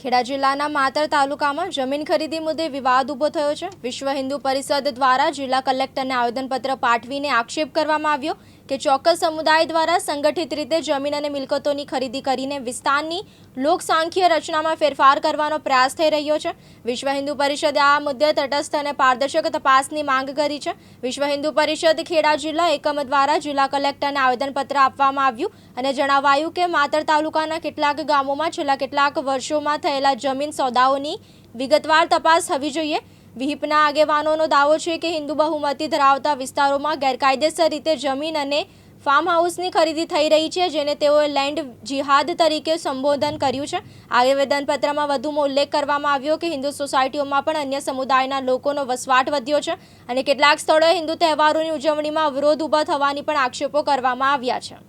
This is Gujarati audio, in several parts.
ખેડા જિલ્લાના માતર તાલુકામાં જમીન ખરીદી મુદ્દે વિવાદ ઊભો થયો છે। વિશ્વ હિન્દુ પરિષદ દ્વારા જિલ્લા કલેક્ટરને આવેદનપત્ર પાઠવીને આક્ષેપ કરવામાં આવ્યો કે ચોક્કસ સમુદાય દ્વારા સંગઠિત રીતે જમીન અને મિલકતોની ખરીદી કરીને વિસ્તારની લોકસાંખ્યિય રચનામાં ફેરફાર કરવાનો પ્રયાસ થઈ રહ્યો છે। વિશ્વ હિન્દુ પરિષદે આ મુદ્દે તટસ્થ અને પારદર્શક તપાસની માંગ કરી છે। વિશ્વ હિન્દુ પરિષદ ખેડા જિલ્લા એકમ દ્વારા જિલ્લા કલેક્ટરને આવેદનપત્ર આપવામાં આવ્યું અને જણાવાયું કે માતર તાલુકાના કેટલાક ગામોમાં છેલ્લા કેટલાક વર્ષોમાં થયેલા જમીન સોદાઓની વિગતવાર તપાસ થવી જોઈએ। વિહિપના આગેવાનોનો દાવો છે કે હિન્દુ બહુમતી ધરાવતા વિસ્તારોમાં ગેરકાયદેસર રીતે જમીન અને ફાર્મ હાઉસની ખરીદી થઈ રહી છે, જેને તેઓએ લેન્ડ જિહાદ તરીકે સંબોધન કર્યું છે। આવેદનપત્રમાં વધુમાં ઉલ્લેખ કરવામાં આવ્યો કે હિન્દુ સોસાયટીઓમાં પણ અન્ય સમુદાયના લોકોનો વસવાટ વધ્યો છે અને કેટલાક સ્થળોએ હિન્દુ તહેવારોની ઉજવણીમાં અવરોધ ઊભા થવાની પણ આક્ષેપો કરવામાં આવ્યા છે।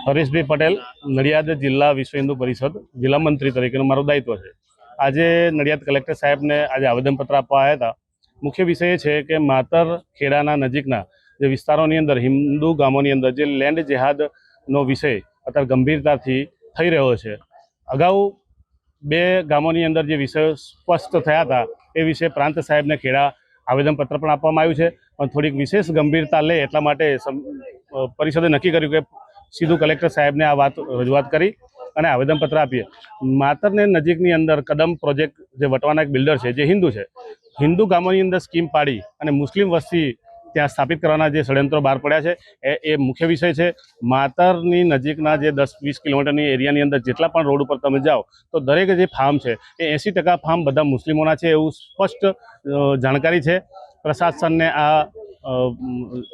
હરીશભાઈ પટેલ, નડિયાદ જિલ્લા વિશ્વ હિન્દુ પરિષદ જિલ્લા મંત્રી તરીકેનું મારું દાયિત્વ છે। આજે નડિયાદ કલેક્ટર સાહેબને આજે આવેદનપત્ર આપવા આવ્યા હતા। મુખ્ય વિષય એ છે કે માતર ખેડાના નજીકના જે વિસ્તારોની અંદર હિન્દુ ગામોની અંદર જે લેન્ડ જેહાદનો વિષય અત્યારે ગંભીરતાથી થઈ રહ્યો છે। અગાઉ બે ગામોની અંદર જે વિષયો સ્પષ્ટ થયા હતા એ વિશે પ્રાંત સાહેબને ખેડા આવેદનપત્ર પણ આપવામાં આવ્યું છે, પણ થોડીક વિશેષ ગંભીરતા લે એટલા માટે પરિષદે નક્કી કર્યું કે સીધું કલેક્ટર સાહેબને આ વાત રજૂઆત કરી અને આવેદનપત્ર આપીએ। માતરને નજીકની અંદર કદમ પ્રોજેક્ટ જે વટવાના એક બિલ્ડર છે જે હિન્દુ છે, હિન્દુ ગામોની અંદર સ્કીમ પાડી અને મુસ્લિમ વસ્તી ત્યાં સ્થાપિત કરવાના જે ષડયંત્રો બહાર પડ્યા છે એ મુખ્ય વિષય છે। માતરની નજીકના જે 10-20 કિલોમીટરની એરિયાની અંદર જેટલા પણ રોડ ઉપર તમે જાઓ તો દરેક જે ફાર્મ છે એ 80% ફાર્મ બધા મુસ્લિમોના છે એવું સ્પષ્ટ જાણકારી છે। પ્રશાસનને આ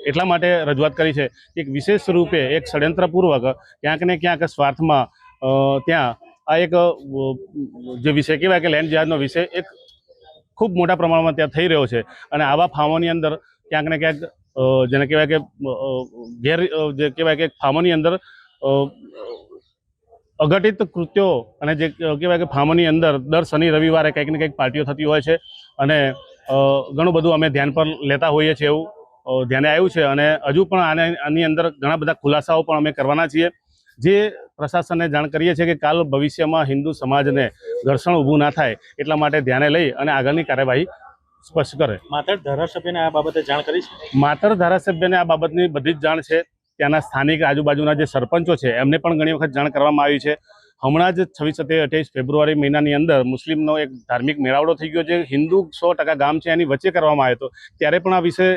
એટલા માટે રજૂઆત કરી છે કે વિશેષ રૂપે એક ષડયંત્રપૂર્વક ક્યાંક ને ક્યાંક સ્વાર્થમાં ત્યાં આ એક જે વિષય કહેવાય કે લેન્ડ જહાજનો વિષય એક ખૂબ મોટા પ્રમાણમાં ત્યાં થઈ રહ્યો છે અને આવા ફાર્મોની અંદર ક્યાંક ને ક્યાંક જેને કહેવાય કે જે કહેવાય કે ફાર્મોની અંદર અઘટિત કૃત્યો અને જે કહેવાય કે ફાર્મોની અંદર દર શનિ રવિવારે કંઈક ને કંઈક પાર્ટીઓ થતી હોય છે અને ઘણું બધું અમે ધ્યાન પર લેતા હોઈએ છીએ એવું ધ્યાને આવ્યું છે અને હજુ પણ આની અંદર ઘણા બધા ખુલાસાઓ પણ અમે કરવાના છીએ, જે પ્રશાસનને જાણ કરીએ છીએ કે કાલ ભવિષ્યમાં હિન્દુ સમાજને ઘર્ષણ ઊભું ના થાય એટલા માટે ધ્યાને લઈ અને આગળની કાર્યવાહી સ્પષ્ટ કરે। માતર ધારાસભ્યને આ બાબતે જાણ કરી છે? માતર ધારાસભ્યને આ બાબતની બધી જ જાણ છે। ત્યાંના સ્થાનિક આજુબાજુના જે સરપંચો છે એમને પણ ઘણી વખત જાણ કરવામાં આવી છે। હમણાં જ 26-28 ફેબ્રુઆરી મહિનાની અંદર મુસ્લિમનો એક ધાર્મિક મેળાવડો થઈ ગયો, જે હિન્દુ 100% ગામ છે એની વચ્ચે કરવામાં આવ્યો હતો। ત્યારે પણ આ વિષય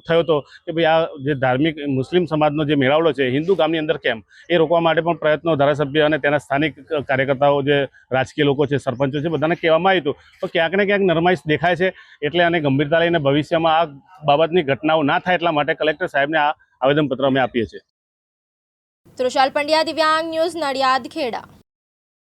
થયો હતો કે ભાઈ આ જે ધાર્મિક મુસ્લિમ સમાજનો જે મેળાવડો છે હિન્દુ ગામની અંદર કેમ, એ રોકવા માટે પણ પ્રયત્નો ધારાસભ્ય અને તેના સ્થાનિક કાર્યકર્તાઓ જે રાજકીય લોકો છે, સરપંચો છે, બધાને કહેવામાં આવ્યું હતું, તો ક્યાંક ને ક્યાંક નરમાઈશ દેખાય છે। એટલે આને ગંભીરતા લઈને ભવિષ્યમાં આ બાબતની ઘટનાઓ ના થાય એટલા માટે કલેક્ટર સાહેબને આ આવેદનપત્ર અમે આપીએ છીએ। તૃષાલ પંડ્યા, દિવ્યાંગ ન્યૂઝ, નડિયાદ, ખેડા।